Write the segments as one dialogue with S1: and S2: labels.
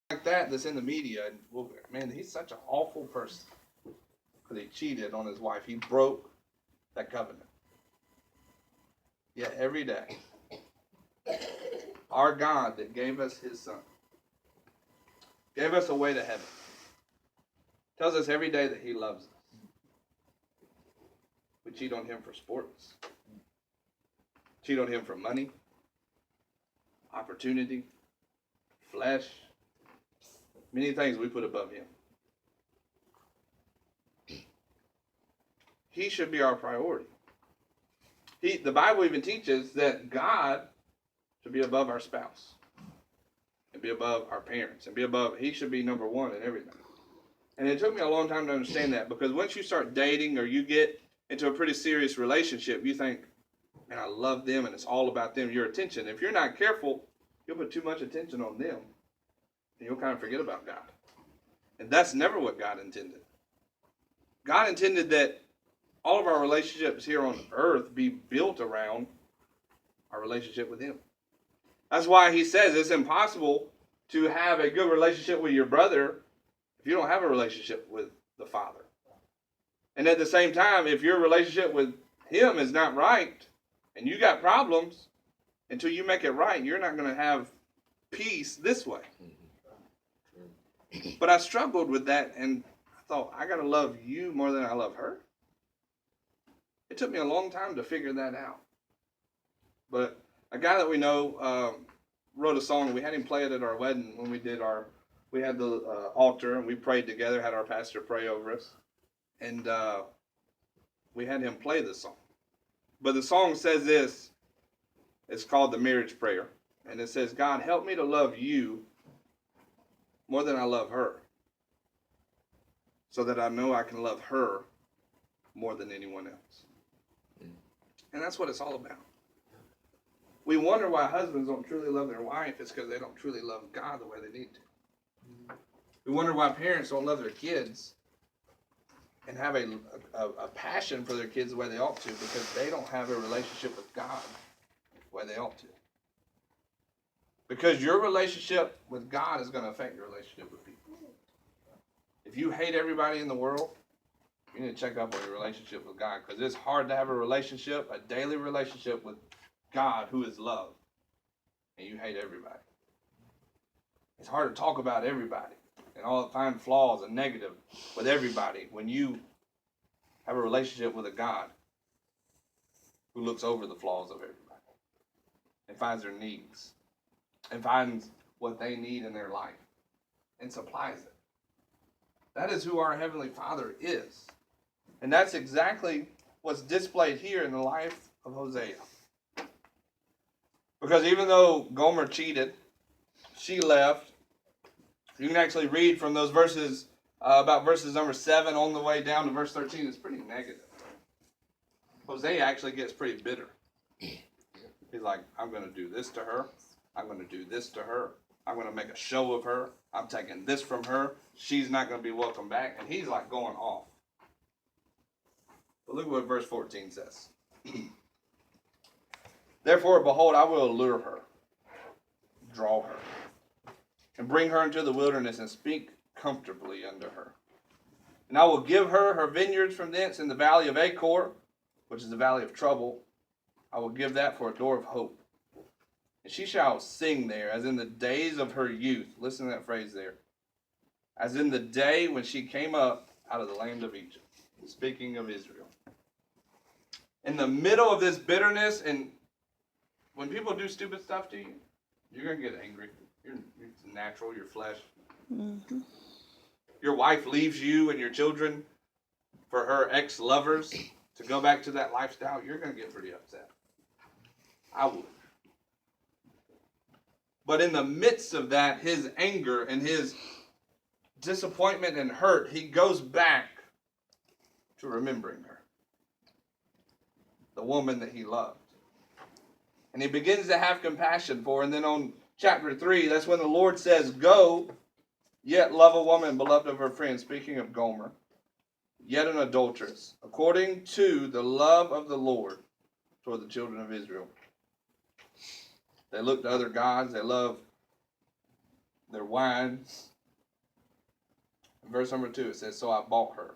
S1: like that that's in the media, and well, man, he's such an awful person because he cheated on his wife. He broke that covenant. Yet every day, our God that gave us his son, gave us a way to heaven, tells us every day that he loves us. We cheat on him for sports, cheat on him for money, opportunity, flesh, many things we put above him. He should be our priority. The Bible even teaches that God should be above our spouse and be above our parents and be above, he should be number one in everything. And it took me a long time to understand that, because once you start dating or you get into a pretty serious relationship, you think, man, I love them and it's all about them, your attention. If you're not careful, you'll put too much attention on them and you'll kind of forget about God. And that's never what God intended. God intended that all of our relationships here on earth be built around our relationship with him. That's why he says it's impossible to have a good relationship with your brother if you don't have a relationship with the Father. And at the same time, if your relationship with him is not right and you got problems, until you make it right, you're not going to have peace this way. But I struggled with that and I thought, I got to love you more than I love her. It took me a long time to figure that out. But a guy that we know wrote a song. We had him play it at our wedding when we had the altar and we prayed together, had our pastor pray over us. And we had him play the song. But the song says this. It's called the Marriage Prayer. And it says, God, help me to love you more than I love her, so that I know I can love her more than anyone else. And that's what it's all about. We wonder why husbands don't truly love their wife. It's because they don't truly love God the way they need to. We wonder why parents don't love their kids and have a passion for their kids the way they ought to, because they don't have a relationship with God the way they ought to. Because your relationship with God is going to affect your relationship with people. If you hate everybody in the world, you need to check up on your relationship with God, because it's hard to have a relationship, a daily relationship with God who is love, and you hate everybody. It's hard to talk about everybody and find flaws and negative with everybody when you have a relationship with a God who looks over the flaws of everybody and finds their needs and finds what they need in their life and supplies it. That is who our Heavenly Father is. And that's exactly what's displayed here in the life of Hosea. Because even though Gomer cheated, she left. You can actually read from those verses, about verses number 7 on the way down to verse 13. It's pretty negative. Hosea actually gets pretty bitter. He's like, I'm going to do this to her. I'm going to do this to her. I'm going to make a show of her. I'm taking this from her. She's not going to be welcome back. And he's like going off. But look at what verse 14 says. Therefore, behold, I will allure her, draw her, and bring her into the wilderness and speak comfortably unto her. And I will give her her vineyards from thence in the valley of Achor, which is the valley of trouble. I will give that for a door of hope. And she shall sing there, as in the days of her youth. Listen to that phrase there. As in the day when she came up out of the land of Egypt. Speaking of Israel. In the middle of this bitterness, and when people do stupid stuff to you, you're going to get angry. It's natural, your flesh. Mm-hmm. Your wife leaves you and your children for her ex-lovers to go back to that lifestyle. You're going to get pretty upset. I would. But in the midst of that, his anger and his disappointment and hurt, he goes back to remembering her. The woman that he loved. And he begins to have compassion for her. And then on chapter 3, that's when the Lord says, go, yet love a woman beloved of her friend. Speaking of Gomer. Yet an adulteress, according to the love of the Lord toward the children of Israel. They look to other gods. They love their wine. In verse number 2, it says, "So I bought her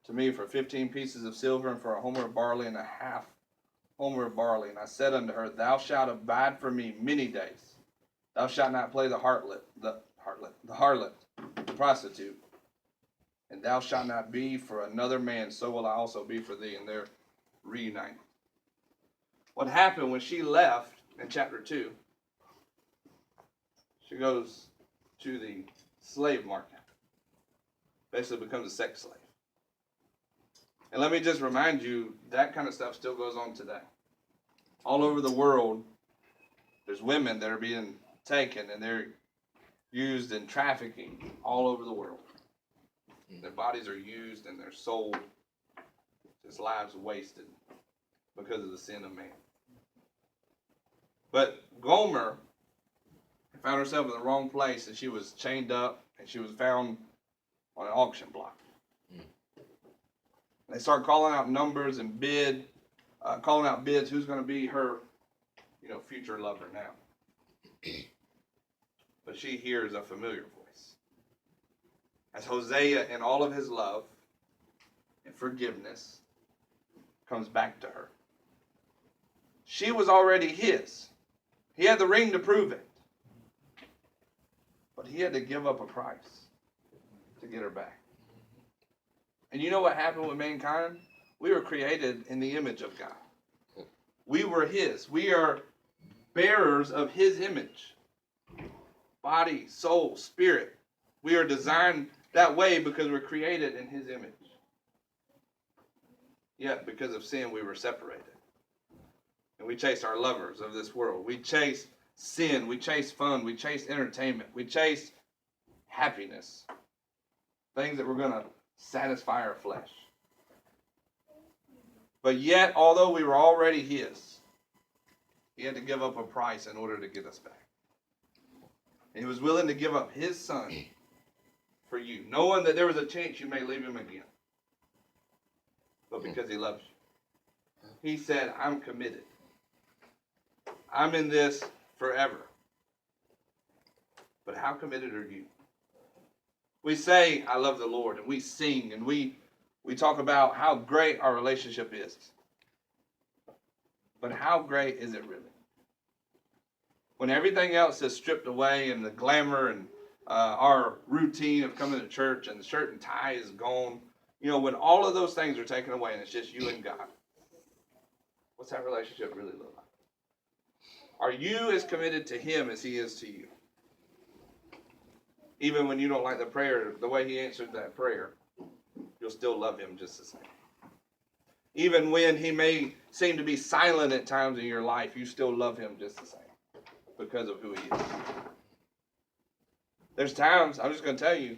S1: to me for 15 pieces of silver and for a homer of barley and a half homer of barley. And I said unto her, Thou shalt abide for me many days. Thou shalt not play the harlot, the prostitute. And thou shalt not be for another man, so will I also be for thee." And they're reunited. What happened when she left in chapter 2, she goes to the slave market. Basically becomes a sex slave. And let me just remind you, that kind of stuff still goes on today. All over the world, there's women that are being taken and they're used in trafficking all over the world. Their bodies are used and they're sold. Just lives wasted because of the sin of man. But Gomer found herself in the wrong place, and she was chained up and she was found on an auction block. They start calling out numbers and calling out bids. Who's going to be her, future lover now? But she hears a familiar voice. As Hosea, in all of his love and forgiveness, comes back to her. She was already his. He had the ring to prove it. But he had to give up a price to get her back. And you know what happened with mankind? We were created in the image of God. We were his. We are bearers of his image. Body, soul, spirit. We are designed that way because we're created in his image. Yet, because of sin, we were separated. And we chased our lovers of this world. We chase sin. We chase fun. We chase entertainment. We chase happiness. Things that were going to satisfy our flesh. But yet, although we were already his, he had to give up a price in order to get us back. And he was willing to give up his son for you, knowing that there was a chance you may leave him again. But because he loves you, he said, I'm committed. I'm in this forever. But how committed are you? We say, I love the Lord, and we sing, and we talk about how great our relationship is. But how great is it really? When everything else is stripped away and the glamour and our routine of coming to church and the shirt and tie is gone, when all of those things are taken away and it's just you and God, what's that relationship really look like? Are you as committed to him as he is to you? Even when you don't like the prayer, the way he answered that prayer, you'll still love him just the same. Even when he may seem to be silent at times in your life, you still love him just the same because of who he is. There's times, I'm just going to tell you,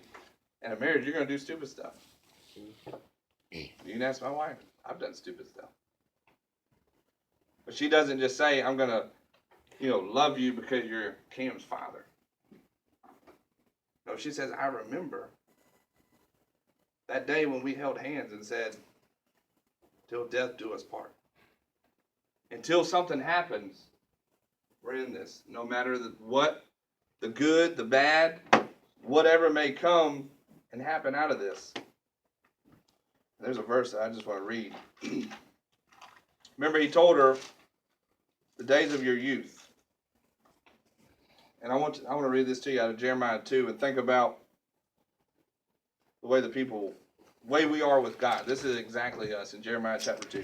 S1: in a marriage, you're going to do stupid stuff. You can ask my wife. I've done stupid stuff. But she doesn't just say, I'm going to, love you because you're Cam's father. No, she says, I remember that day when we held hands and said, till death do us part. Until something happens, we're in this. No matter what, the good, the bad, whatever may come and happen out of this. There's a verse that I just want to read. Remember, he told her, the days of your youth. And I want to read this to you out of Jeremiah 2 and think about the way we are with God. This is exactly us in Jeremiah chapter 2.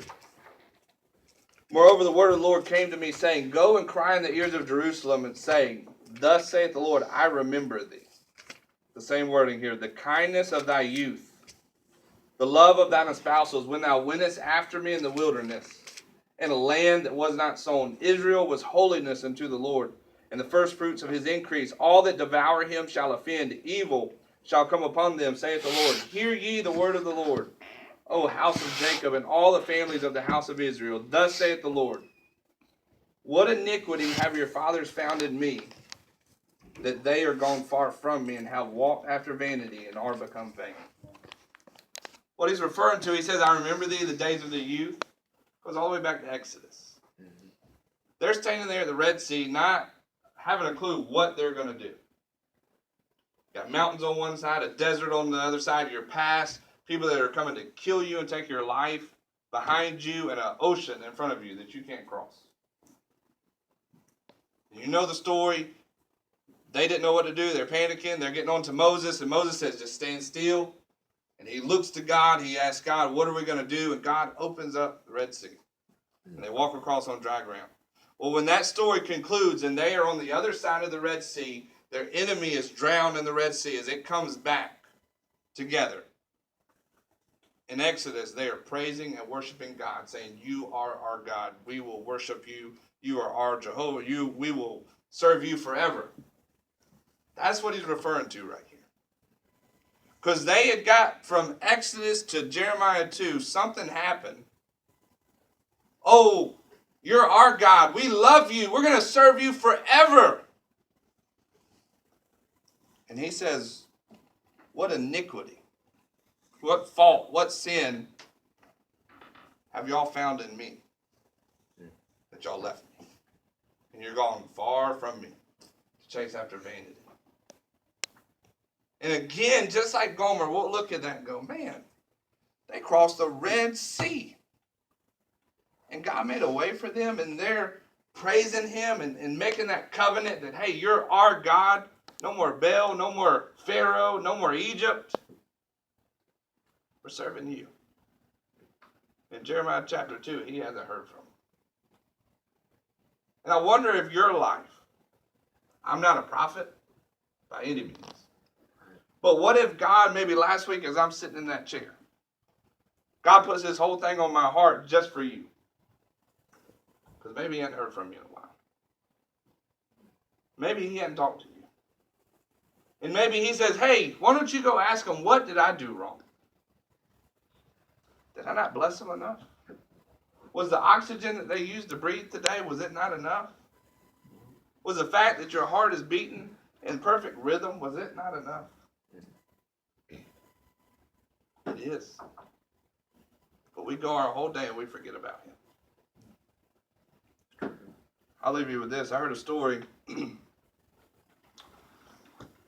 S1: Moreover, the word of the Lord came to me, saying, Go and cry in the ears of Jerusalem, and saying, Thus saith the Lord, I remember thee. The same wording here. The kindness of thy youth, the love of thine espousals, when thou wentest after me in the wilderness, in a land that was not sown. Israel was holiness unto the Lord, and the first fruits of his increase. All that devour him shall offend. Evil shall come upon them, saith the Lord. Hear ye the word of the Lord, O house of Jacob, and all the families of the house of Israel. Thus saith the Lord, What iniquity have your fathers found in me, that they are gone far from me, and have walked after vanity, and are become vain. What he's referring to, he says, I remember thee the days of the youth, goes all the way back to Exodus. They're standing there at the Red Sea, not having a clue what they're going to do. Got mountains on one side, a desert on the other side of your past, people that are coming to kill you and take your life behind you, and an ocean in front of you that you can't cross. You know the story. They didn't know what to do. They're panicking. They're getting on to Moses, and Moses says, just stand still. And he looks to God. He asks God, what are we going to do? And God opens up the Red Sea. And they walk across on dry ground. Well, when that story concludes and they are on the other side of the Red Sea, their enemy is drowned in the Red Sea as it comes back together. In Exodus, they are praising and worshiping God, saying, you are our God. We will worship you. You are our Jehovah. We will serve you forever. That's what he's referring to right here. Because they had got from Exodus to Jeremiah 2, something happened. Oh, you're our God. We love you. We're going to serve you forever. And he says, what iniquity, what fault, what sin have y'all found in me that y'all left me? And you're gone far from me to chase after vanity. And again, just like Gomer, we'll look at that and go, man, they crossed the Red Sea. And God made a way for them, and they're praising him and making that covenant that, hey, you're our God. No more Baal, no more Pharaoh, no more Egypt. We're serving you. In Jeremiah chapter 2, he hasn't heard from them. And I wonder if your life, I'm not a prophet by any means, but what if God, maybe last week as I'm sitting in that chair, God puts this whole thing on my heart just for you. Because maybe he hadn't heard from you in a while. Maybe he hadn't talked to you. And maybe he says, hey, why don't you go ask him, what did I do wrong? Did I not bless them enough? Was the oxygen that they used to breathe today, was it not enough? Was the fact that your heart is beating in perfect rhythm, was it not enough? It is. But we go our whole day and we forget about him. I'll leave you with this. I heard a story.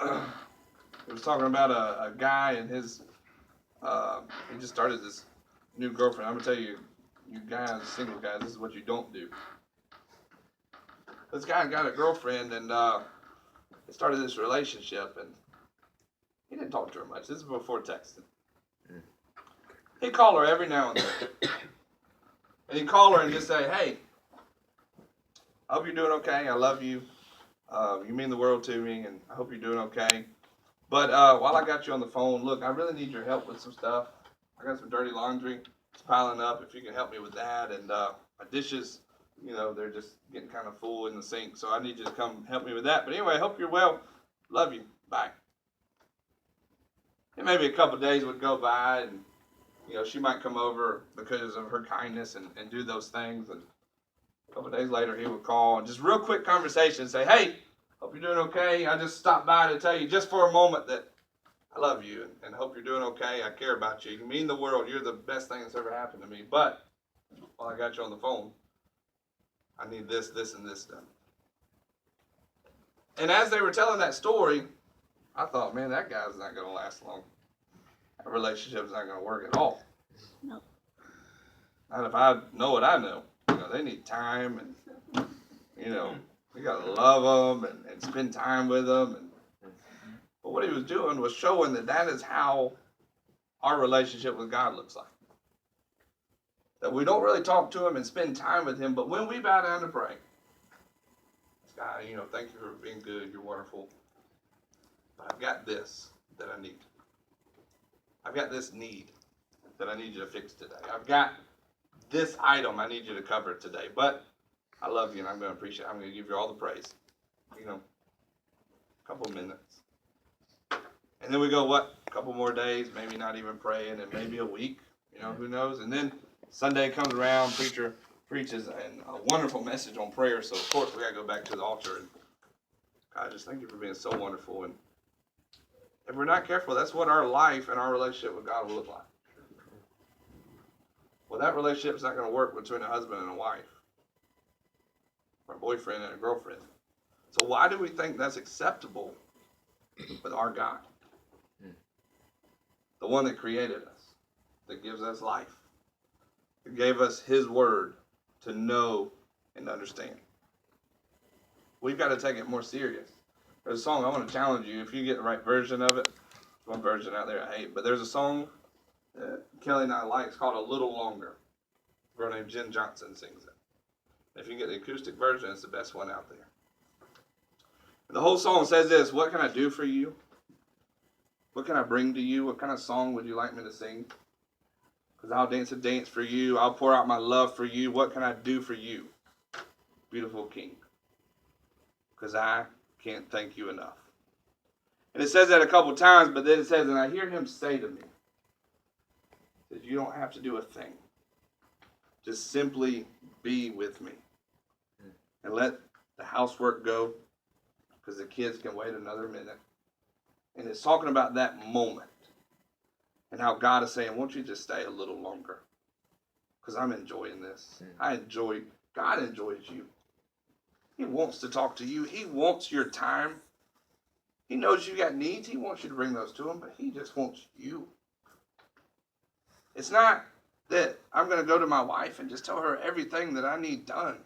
S1: It was talking about a guy and his, he just started this new girlfriend. I'm going to tell you, you guys, single guys, this is what you don't do. This guy got a girlfriend and they started this relationship, and he didn't talk to her much. This is before texting. He'd call her every now and then. And he'd call her and just say, hey, I hope you're doing okay. I love you. You mean the world to me, and I hope you're doing okay. But while I got you on the phone, look, I really need your help with some stuff. I got some dirty laundry. It's piling up. If you can help me with that. And my dishes, you know, they're just getting kind of full in the sink. So I need you to come help me with that. But anyway, I hope you're well. Love you. Bye. And maybe a couple of days would go by, and you know, she might come over because of her kindness and do those things. And a couple of days later, he would call and just real quick conversation and say, hey, hope you're doing okay. I just stopped by to tell you just for a moment that I love you and hope you're doing okay. I care about you. You mean the world. You're the best thing that's ever happened to me. But while I got you on the phone, I need this, this, and this done. And as they were telling that story, I thought, man, that guy's not going to last long. That relationship's not going to work at all.
S2: No.
S1: Not if I know what I know. You know, they need time, and you know, we got to love them and spend time with them. But what he was doing was showing that is how our relationship with God looks like. That we don't really talk to him and spend time with him, but when we bow down to pray, God, you know, thank you for being good. You're wonderful. But I've got this that I need. I've got this need that I need you to fix today. I've got this item I need you to cover today. But I love you, and I'm going to appreciate it. I'm going to give you all the praise. You know, a couple minutes. And then we go, what? A couple more days, maybe not even praying, and maybe a week. You know, who knows? And then Sunday comes around, preacher preaches a wonderful message on prayer. So, of course, we got to go back to the altar. And God, just thank you for being so wonderful. And if we're not careful, that's what our life and our relationship with God will look like. Well, that relationship is not going to work between a husband and a wife, or a boyfriend and a girlfriend. So why do we think that's acceptable with our God. The one that created us, that gives us life, that gave us his word to know and understand. We've got to take it more serious. There's a song, I want to challenge you, if you get the right version of it. There's one version out there I hate, but there's a song that Kelly and I like. It's called A Little Longer. A girl named Jen Johnson sings it. If you get the acoustic version, it's the best one out there. And the whole song says this: what can I do for you? What can I bring to you? What kind of song would you like me to sing? Because I'll dance a dance for you. I'll pour out my love for you. What can I do for you, beautiful King? Because I can't thank you enough. And it says that a couple times, but then it says, and I hear him say to me, that you don't have to do a thing. Just simply be with me. And let the housework go, because the kids can wait another minute. And it's talking about that moment. And how God is saying, won't you just stay a little longer? Because I'm enjoying this. God enjoys you. He wants to talk to you. He wants your time. He knows you got needs. He wants you to bring those to him, but he just wants you. It's not that I'm going to go to my wife and just tell her everything that I need done.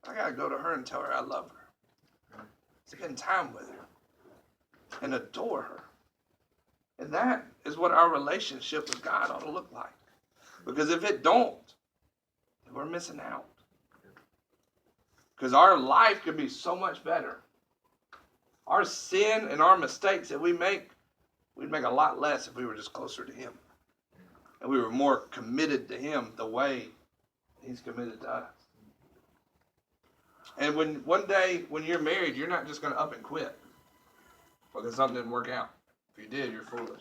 S1: I got to go to her and tell her I love her. Spend time with her and adore her. And that is what our relationship with God ought to look like. Because if it don't, then we're missing out. Because our life could be so much better. Our sin and our mistakes that we make, we'd make a lot less if we were just closer to him. And we were more committed to him the way he's committed to us. And when one day when you're married, you're not just going to up and quit because something didn't work out. If you did, you're foolish.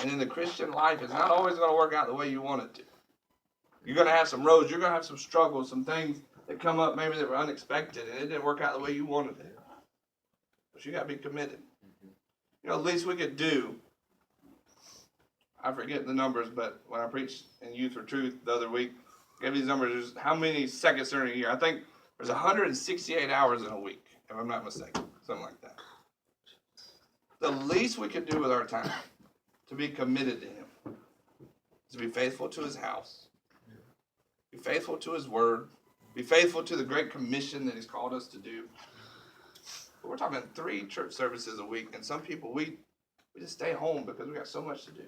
S1: And in the Christian life, it's not always going to work out the way you want it to. You're going to have some roads, you're going to have some struggles, some things that come up maybe that were unexpected, and it didn't work out the way you wanted it. But you got to be committed. You know, the least we could do, I forget the numbers, but when I preached in Youth for Truth the other week, I gave these numbers. There's how many seconds are in a year? I think there's 168 hours in a week, if I'm not mistaken. Something like that. The least we could do with our time to be committed to him is to be faithful to his house, be faithful to his word, be faithful to the great commission that he's called us to do. But we're talking 3 church services a week, and some people, we just stay home because we got so much to do.